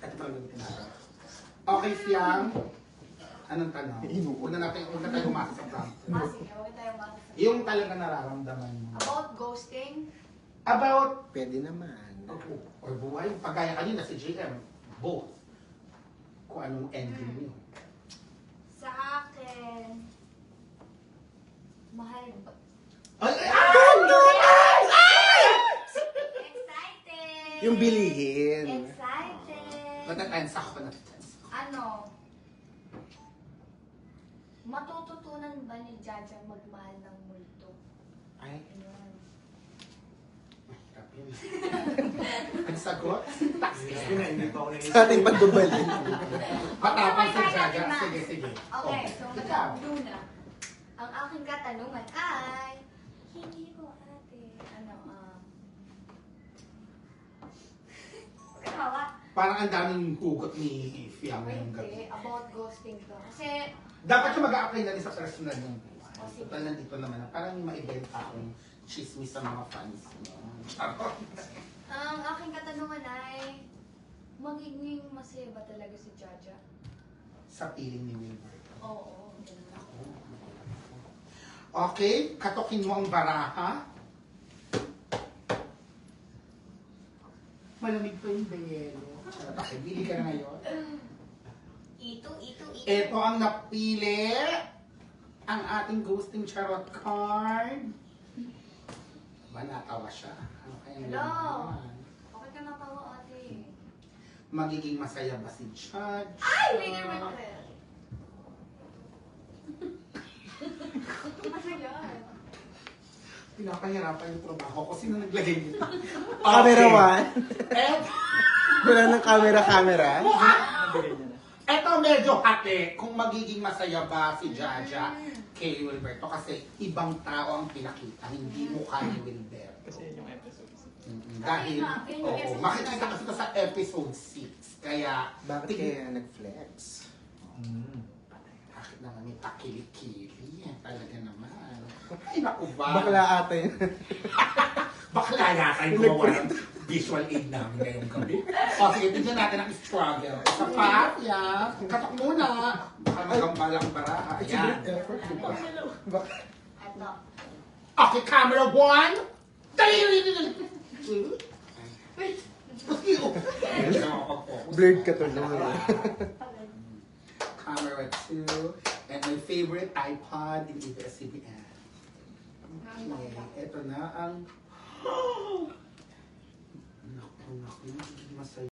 Ito talaga yung tinara. Okay, Fiang. Anong tanong? Una tayo umasa sa prank. Sige, huwag tayo makasama. Yung talaga nararamdaman mo. About ghosting? About, Pwede naman. or buhay, pagaya kanina si JM, both. Kung anong ending niyo. Sa akin, mahal ba? Excited! Yung bilihin. Excited! Natatensa ako na. Ano? Matututunan ba ni Jaja magmahal ng multo? Ay, Ayan. mahirap yun. Ang sagot? Sa ating pagbabalin. Matapang si Okay, Jaja. tayo natin, Sige, sige. Okay, Oh, so ikaw. Luna. Ang aking katanungan ay, hindi ko ate, Kawa. Parang ang daming hugot ni Fiang ngayong Hindi, gabi. about ghosting to. Kasi, Dapat yung mag-a-apply na rin sa personal yung buhay. Oh, sige. Total nandito naman. Parang yung maibenta akong chismis sa mga fans mo. Charot. ang aking katanungan ay, magiging masaya ba talaga si Jaja? Sa piling ni Wilbur. Oo, ganun. Okay, katokin mo ang baraha. Malamig pa yung yelo. Charot. Okay, bili ka na ngayon. Ito. Ito ang napili. Ang ating ghosting charot card. Ba, natawa siya. Ano kaya Hello. naman? Bakit ka natawa ate? Magiging masaya ba si Judge? Ay, may naman ka. Masaya. Pinapahirapan yung trabaho ko. Sino naglagay nito? Camera one. Eto, Wala ng camera. eto medyo hati kung magiging masaya ba si Jaja kay Wilberto kasi ibang tao ang pinakita, hindi mukha ni Wilberto. Kasi yun yung episode. Dahil, Ayun yung episode makikita kasi ito sa episode 6. Kaya, Bakit kaya nag-flex? bakit naman may pakili-kili? Talaga naman. Ay, naku ba? Bakla ata yun. Bakla yata yung gumawa ng visual aid namin ngayong gabi. O sige, tignan natin ang struggle. Sa pa, yan. Katok muna. Baka magambalang baraha. Ayan. Effort, di ba? Ito. Okay, camera one. Dali! Wait. Blurred ka tuloy. Camera two. And my favorite iPod in ABS-CBN. Okay, ito na ang... Naku, masaya.